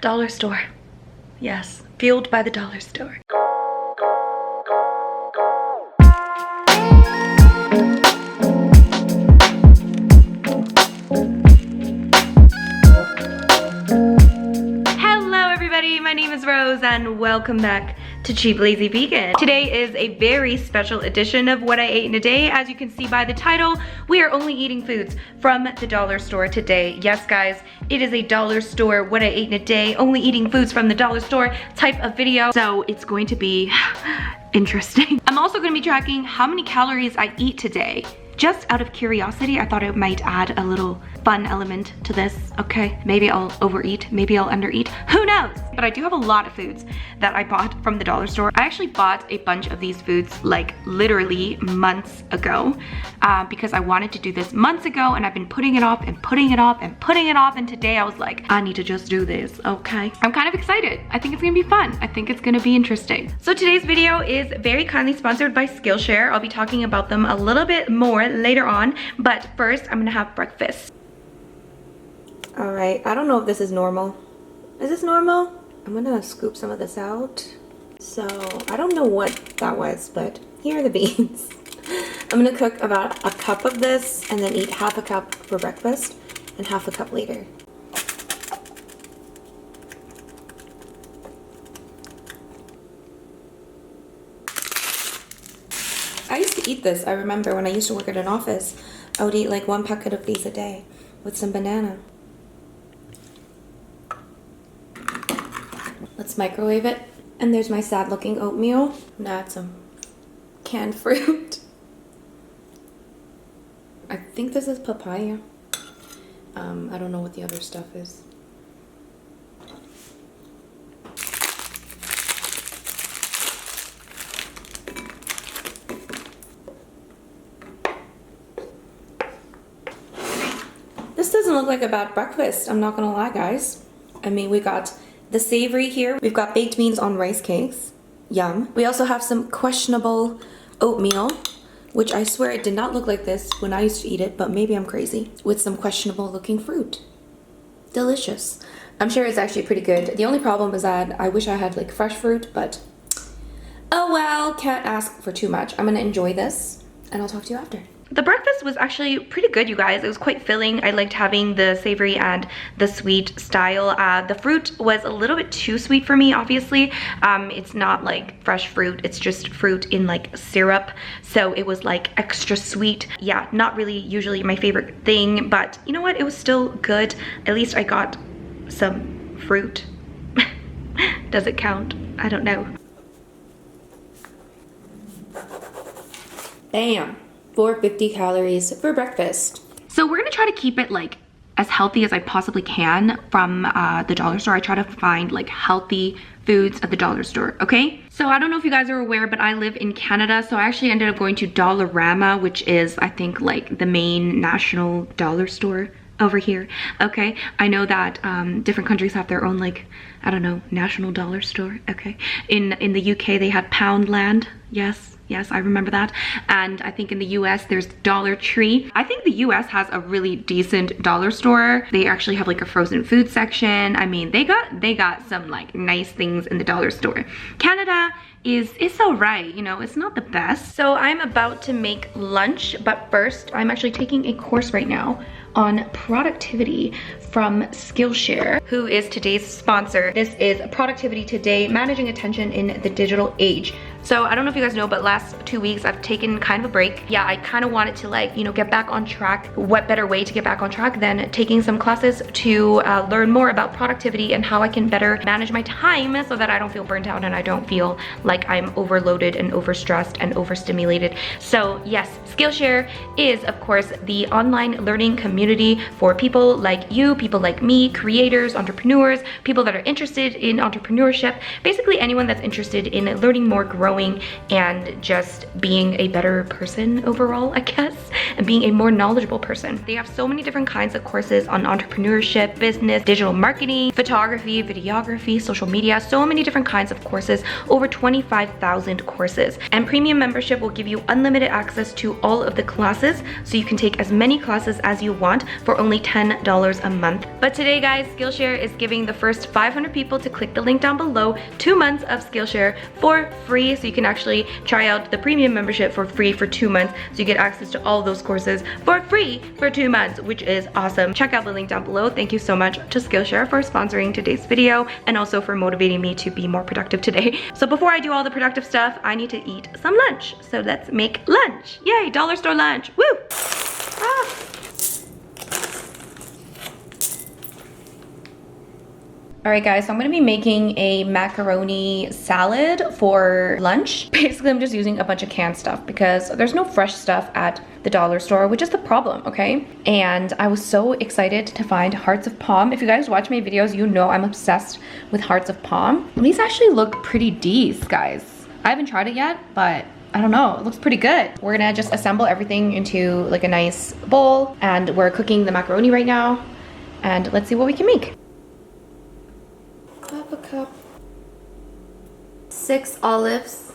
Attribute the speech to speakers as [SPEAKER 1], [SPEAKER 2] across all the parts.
[SPEAKER 1] Dollar store. Yes, fueled by the dollar store. Hello everybody, my name is Rose and welcome back to Cheap Lazy Vegan. Today is a very special edition of What I Ate in a Day. As you can see by the title, we are only eating foods from the dollar store today. Yes guys, it is a dollar store What I Ate in a Day, only eating foods from the dollar store type of video. So it's going to be interesting. I'm also going to be tracking how many calories I eat today. Just out of curiosity, I thought it might add a little fun element to this, okay? Maybe I'll overeat, maybe I'll undereat, who knows? But I do have a lot of foods that I bought from the dollar store. I actually bought a bunch of these foods like literally months ago because I wanted to do this months ago and I've been putting it off and putting it off and putting it off, and today I was like, I need to just do this, okay? I'm kind of excited. I think it's gonna be fun. I think it's gonna be interesting. So today's video is very kindly sponsored by Skillshare. I'll be talking about them a little bit more later on, but first I'm gonna have breakfast. All right, I don't know if this is normal. Is this normal? I'm gonna scoop some of this out. So I don't know what that was, but here are the beans. I'm gonna cook about a cup of this and then eat half a cup for breakfast and half a cup later. I used to eat this. I remember when I used to work at an office, I would eat like 1 packet of these a day with some banana. Let's microwave it. And there's my sad looking oatmeal. I'm gonna add some canned fruit. I think this is papaya. I don't know what the other stuff is. This doesn't look like a bad breakfast, I'm not gonna lie guys. I mean, we got the savory here. We've got baked beans on rice cakes. Yum. We also have some questionable oatmeal, which I swear it did not look like this when I used to eat it, but maybe I'm crazy, with some questionable looking fruit. Delicious. I'm sure it's actually pretty good. The only problem is that I wish I had like fresh fruit, but oh well, can't ask for too much. I'm gonna enjoy this and I'll talk to you after. The breakfast was actually pretty good, you guys. It was quite filling. I liked having the savory and the sweet style. The fruit was a little bit too sweet for me, obviously. It's not like fresh fruit, it's just fruit in like syrup. So it was like extra sweet. Yeah, not really usually my favorite thing, but you know what? It was still good. At least I got some fruit. Does it count? I don't know. Bam. 450 calories for breakfast. So we're gonna try to keep it like as healthy as I possibly can from the dollar store. I try to find like healthy foods at the dollar store, okay? So I don't know if you guys are aware, but I live in Canada, so I actually ended up going to Dollarama, which is I think like the main national dollar store over here, okay? I know that different countries have their own like, I don't know, national dollar store, okay? In the UK they had Poundland, yes, I remember that. And I think in the US there's Dollar Tree. I think the US has a really decent dollar store. They actually have like a frozen food section. I mean, they got some like nice things in the dollar store. Canada it's alright, you know, it's not the best. So I'm about to make lunch, but first I'm actually taking a course right now on productivity from Skillshare, who is today's sponsor. This is Productivity Today, Managing Attention in the Digital Age. So I don't know if you guys know, but last 2 weeks I've taken kind of a break. Yeah, I kind of wanted to like, you know, get back on track. What better way to get back on track than taking some classes to learn more about productivity and how I can better manage my time so that I don't feel burnt out and I don't feel like I'm overloaded and overstressed and overstimulated. So yes, Skillshare is of course the online learning community for people like you, people like me, creators, entrepreneurs, people that are interested in entrepreneurship, basically anyone that's interested in learning more, growing growing and just being a better person overall, I guess, and being a more knowledgeable person. They have so many different kinds of courses on entrepreneurship, business, digital marketing, photography, videography, social media, so many different kinds of courses, over 25,000 courses. And premium membership will give you unlimited access to all of the classes, so you can take as many classes as you want for only $10 a month. But today, guys, Skillshare is giving the first 500 people to click the link down below 2 months of Skillshare for free, so you can actually try out the premium membership for free for 2 months, so you get access to all those courses for free for 2 months, which is awesome. Check out the link down below. Thank you so much to Skillshare for sponsoring today's video and also for motivating me to be more productive today. So before I do all the productive stuff, I need to eat some lunch. So let's make lunch. Yay, dollar store lunch. Woo! Ah. Alright guys, so I'm going to be making a macaroni salad for lunch. Basically, I'm just using a bunch of canned stuff because there's no fresh stuff at the dollar store, which is the problem, okay? And I was so excited to find hearts of palm. If you guys watch my videos, you know I'm obsessed with hearts of palm. And these actually look pretty decent, guys. I haven't tried it yet, but I don't know, it looks pretty good. We're gonna just assemble everything into like a nice bowl, and we're cooking the macaroni right now. And let's see what we can make. Half a cup, 6 olives,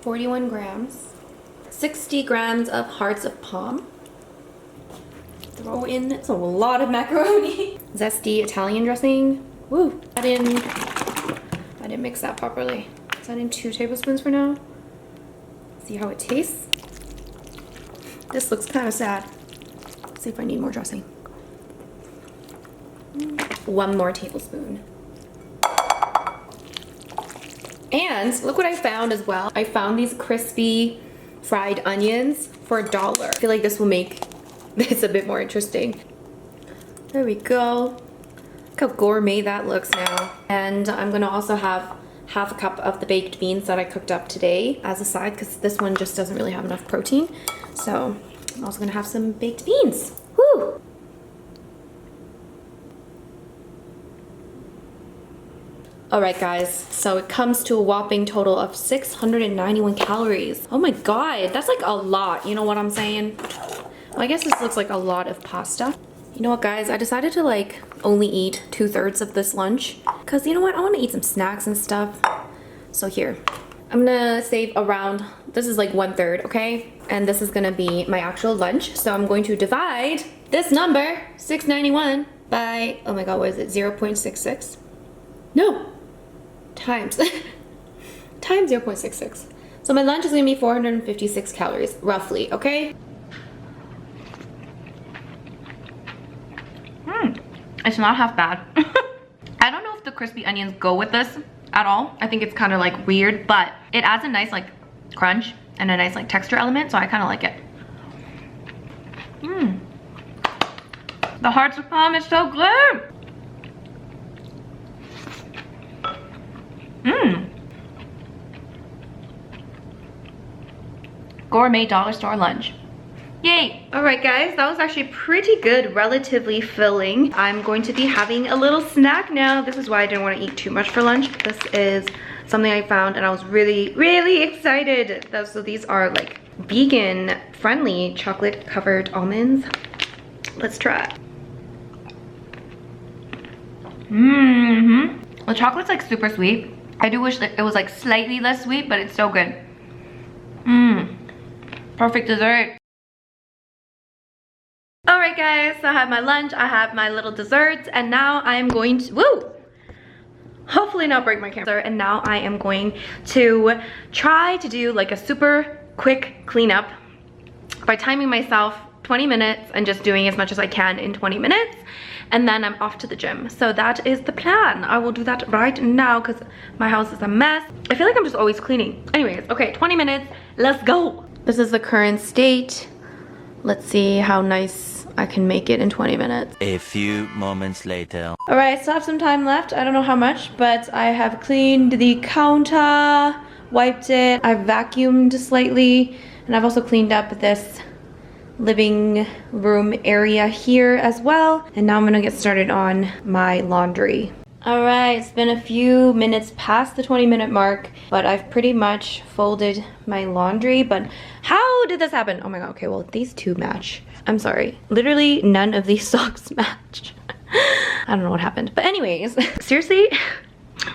[SPEAKER 1] 41 grams, 60 grams of hearts of palm. Throw in, it's a lot of macaroni. Zesty Italian dressing. Woo, add in, I didn't mix that properly. Let's add in 2 tablespoons for now. See how it tastes. This looks kind of sad. Let's see if I need more dressing. 1 more tablespoon. And look what I found as well. I found these crispy fried onions for $1. I feel like this will make this a bit more interesting. There we go. Look how gourmet that looks now. And I'm gonna also have half a cup of the baked beans that I cooked up today as a side, because this one just doesn't really have enough protein. So I'm also gonna have some baked beans. Woo! Alright guys, so it comes to a whopping total of 691 calories. Oh my god, that's like a lot, you know what I'm saying? Well, I guess this looks like a lot of pasta. You know what guys, I decided to like only eat 2/3 of this lunch, because you know what, I want to eat some snacks and stuff. So here, I'm gonna save around, this is like 1/3, okay? And this is gonna be my actual lunch, so I'm going to divide this number, 691, by, oh my god, what is it, 0.66? No! Times 0.66. So my lunch is gonna be 456 calories, roughly, okay? It's not half bad. I don't know if the crispy onions go with this at all. I think it's kind of like weird, but it adds a nice like crunch and a nice like texture element, so I kind of like it. The hearts of palm is so good. Gourmet dollar store lunch. Yay! Alright guys, that was actually pretty good, relatively filling. I'm going to be having a little snack now. This is why I didn't want to eat too much for lunch. This is something I found and I was really excited. So these are like vegan friendly chocolate covered almonds. Let's try it. The chocolate's like super sweet. I do wish that it was like slightly less sweet, but it's so good. Perfect dessert. Alright guys, so I have my lunch, I have my little desserts, and now I'm going to, woo! Hopefully not break my camera. And now I am going to try to do like a super quick cleanup by timing myself 20 minutes and just doing as much as I can in 20 minutes. And then I'm off to the gym. So that is the plan. I will do that right now because my house is a mess. I feel like I'm just always cleaning. Anyways, okay, 20 minutes, let's go. This is the current state. Let's see how nice I can make it in 20 minutes.
[SPEAKER 2] A few moments later.
[SPEAKER 1] All right, I still have some time left. I don't know how much, but I have cleaned the counter, wiped it, I've vacuumed slightly, and I've also cleaned up this living room area here as well. And now I'm gonna get started on my laundry. All right, it's been a few minutes past the 20-minute mark, but I've pretty much folded my laundry. But how did this happen? Oh my god, okay, well, these two match. I'm sorry, literally none of these socks match. I don't know what happened, but anyways, seriously,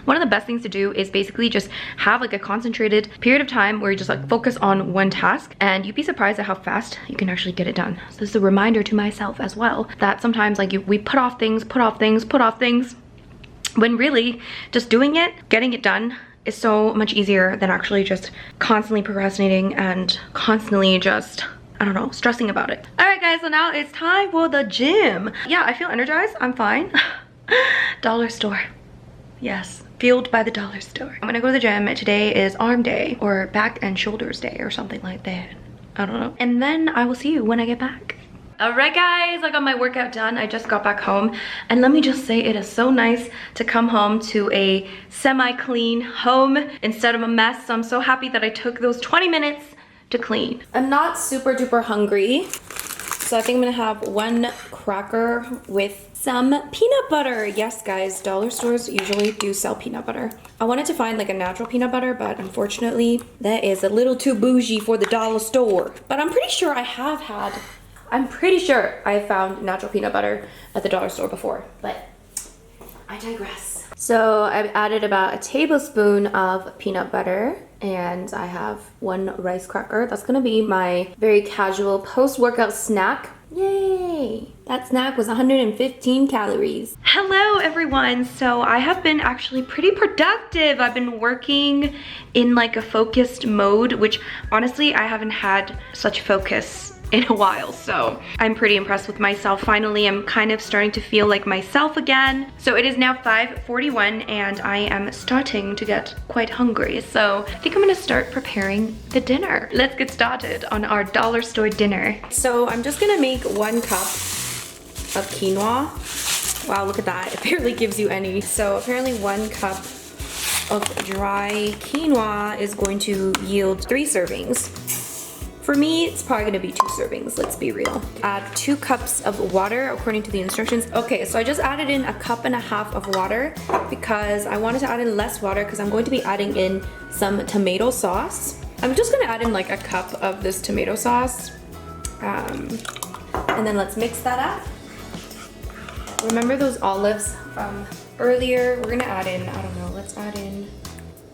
[SPEAKER 1] one of the best things to do is basically just have like a concentrated period of time where you just like focus on one task, and you'd be surprised at how fast you can actually get it done. So this is a reminder to myself as well that sometimes like we put off things, when really just doing it, getting it done is so much easier than actually just constantly procrastinating and constantly just, I don't know, stressing about it. All right guys, so now it's time for the gym. Yeah, I feel energized, I'm fine. Dollar store. Yes, fueled by the dollar store. I'm gonna go to the gym. Today is arm day or back and shoulders day or something like that. I don't know. And then I will see you when I get back. All right guys, I got my workout done. I just got back home, and let me just say it is so nice to come home to a semi-clean home instead of a mess. So I'm so happy that I took those 20 minutes to clean. I'm not super duper hungry, so I think I'm gonna have one cracker with some peanut butter. Yes guys, dollar stores usually do sell peanut butter. I wanted to find like a natural peanut butter, but unfortunately that is a little too bougie for the dollar store. But I'm pretty sure I found natural peanut butter at the dollar store before, but I digress. So I've added about a tablespoon of peanut butter, and I have one rice cracker. That's gonna be my very casual post-workout snack. Yay! That snack was 115 calories. Hello everyone! So I have been actually pretty productive. I've been working in like a focused mode, which honestly I haven't had such focus in a while, so I'm pretty impressed with myself. Finally, I'm kind of starting to feel like myself again. So it is now 5:41 and I am starting to get quite hungry, so I think I'm gonna start preparing the dinner. Let's get started on our dollar store dinner. So I'm just gonna make 1 cup of quinoa. Wow, look at that, it barely gives you any. So apparently 1 cup of dry quinoa is going to yield 3 servings. For me, it's probably gonna be 2 servings, let's be real. Add 2 cups of water according to the instructions. Okay, so I just added in 1.5 cups of water because I wanted to add in less water because I'm going to be adding in some tomato sauce. I'm just gonna add in like 1 cup of this tomato sauce. And then let's mix that up. Remember those olives from earlier? We're gonna add in, I don't know, let's add in,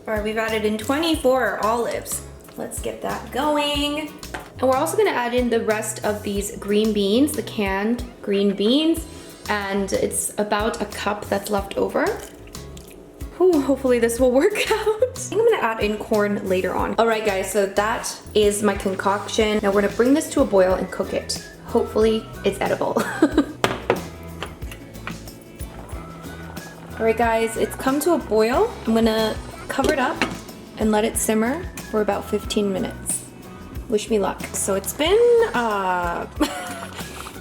[SPEAKER 1] all right, we've added in 24 olives. Let's get that going. And we're also gonna add in the rest of these green beans, the canned green beans, and it's about 1 cup that's left over. Ooh, hopefully this will work out. I think I'm gonna add in corn later on. All right guys, so that is my concoction. Now we're gonna bring this to a boil and cook it. Hopefully it's edible. All right guys, it's come to a boil. I'm gonna cover it up and let it simmer for about 15 minutes. Wish me luck. So it's been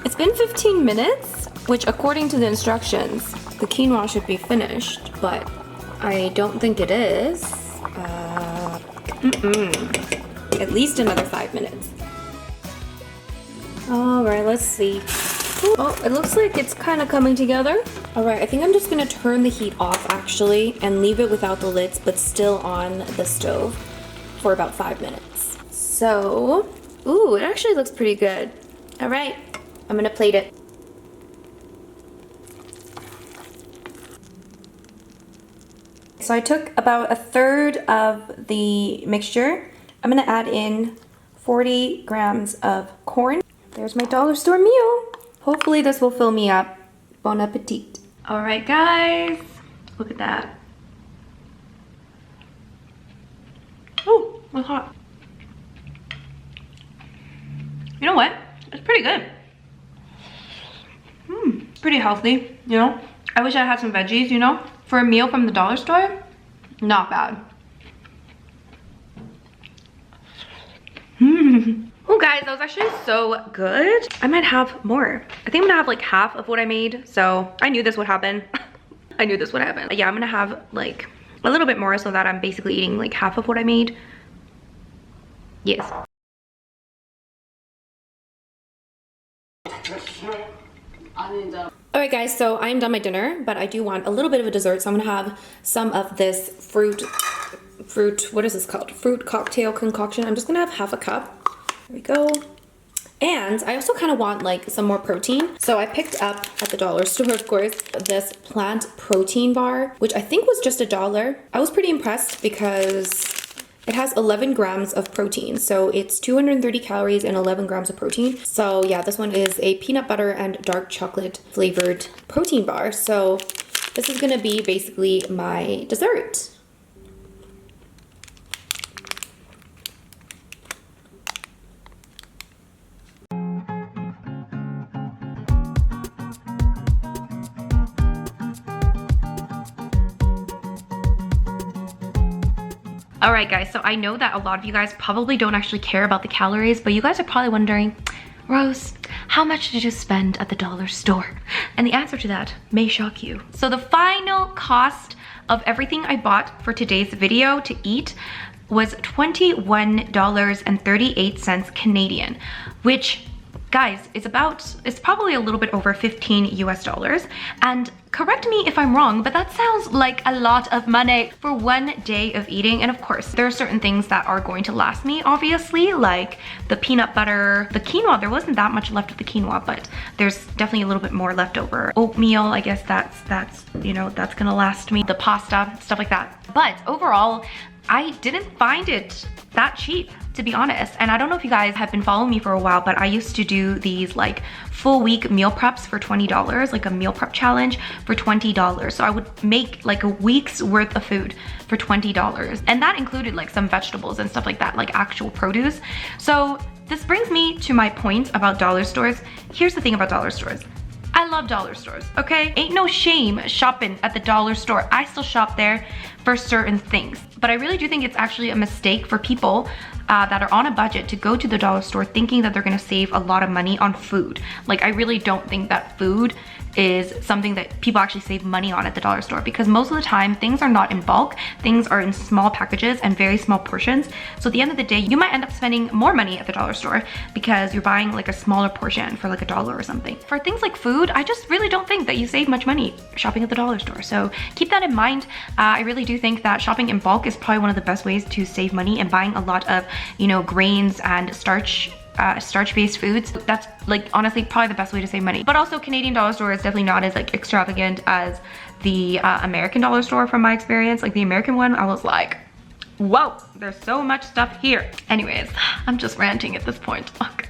[SPEAKER 1] it's been 15 minutes, which according to the instructions, the quinoa should be finished, but I don't think it is. At least another 5 minutes. All right, let's see. Oh, it looks like it's kind of coming together. All right, I think I'm just gonna turn the heat off actually and leave it without the lids, but still on the stove for about 5 minutes. So, ooh, it actually looks pretty good. All right, I'm gonna plate it. So I took about 1/3 of the mixture. I'm gonna add in 40 grams of corn. There's my dollar store meal. Hopefully this will fill me up. Bon appetit. All right, guys, look at that. Oh, it's hot. You know what? It's pretty good. Pretty healthy, you know? I wish I had some veggies, you know? For a meal from the dollar store, not bad. Oh guys, that was actually so good. I might have more. I think I'm gonna have like half of what I made. So I knew this would happen. I knew this would happen. Yeah, I'm gonna have like a little bit more so that I'm basically eating like half of what I made. Yes. Alright guys, so I am done my dinner, but I do want a little bit of a dessert, so I'm gonna have some of this fruit, what is this called? Fruit cocktail concoction. I'm just gonna have half a cup. There we go. And I also kind of want like some more protein. So I picked up at the dollar store, of course, this plant protein bar, which I think was just $1. I was pretty impressed because it has 11 grams of protein. So it's 230 calories and 11 grams of protein. So yeah, this one is a peanut butter and dark chocolate flavored protein bar. So this is gonna be basically my dessert. Alright guys, so I know that a lot of you guys probably don't actually care about the calories, but you guys are probably wondering, Rose, how much did you spend at the dollar store? And the answer to that may shock you. So the final cost of everything I bought for today's video to eat was $21.38 Canadian, which guys, it's probably a little bit over 15 US dollars. And correct me if I'm wrong, but that sounds like a lot of money for one day of eating. And of course, there are certain things that are going to last me, obviously, like the peanut butter, the quinoa. There wasn't that much left of the quinoa, but there's definitely a little bit more left over. Oatmeal, I guess that's you know, that's gonna last me. The pasta, stuff like that. But overall, I didn't find it that cheap, to be honest. And I don't know if you guys have been following me for a while, but I used to do these like full week meal preps for $20, like a meal prep challenge for $20. So I would make like a week's worth of food for $20. And that included like some vegetables and stuff like that, like actual produce. So this brings me to my point about dollar stores. Here's the thing about dollar stores. I love dollar stores, okay? Ain't no shame shopping at the dollar store. I still shop there for certain things. But I really do think it's actually a mistake for people that are on a budget to go to the dollar store thinking that they're gonna save a lot of money on food. Like, I really don't think that food is something that people actually save money on at the dollar store, because most of the time things are not in bulk, things are in small packages and very small portions. So at the end of the day, you might end up spending more money at the dollar store because you're buying like a smaller portion for like $1 or something. For things like food, I just really don't think that you save much money shopping at the dollar store. So keep that in mind. I really do think that shopping in bulk is probably one of the best ways to save money, and buying a lot of, you know, grains and starch-based foods. That's like honestly probably the best way to save money. But also, Canadian dollar store is definitely not as like extravagant as the American dollar store from my experience. Like the American one, I was like, whoa, there's so much stuff here. Anyways, I'm just ranting at this point. Okay.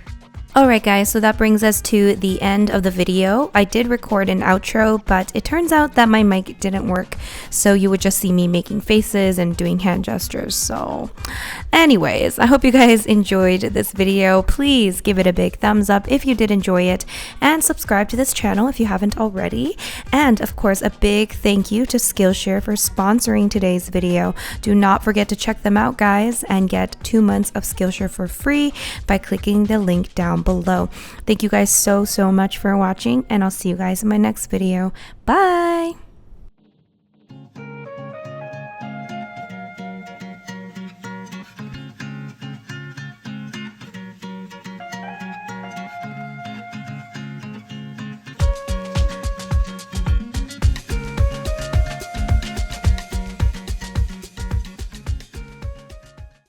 [SPEAKER 3] Alright guys, so that brings us to the end of the video. I did record an outro, but it turns out that my mic didn't work, so you would just see me making faces and doing hand gestures. So anyways, I hope you guys enjoyed this video. Please give it a big thumbs up if you did enjoy it, and subscribe to this channel if you haven't already. And of course, a big thank you to Skillshare for sponsoring today's video. Do not forget to check them out, guys, and get 2 months of Skillshare for free by clicking the link down below. Thank you guys so much for watching, and I'll see you guys in my next video. Bye.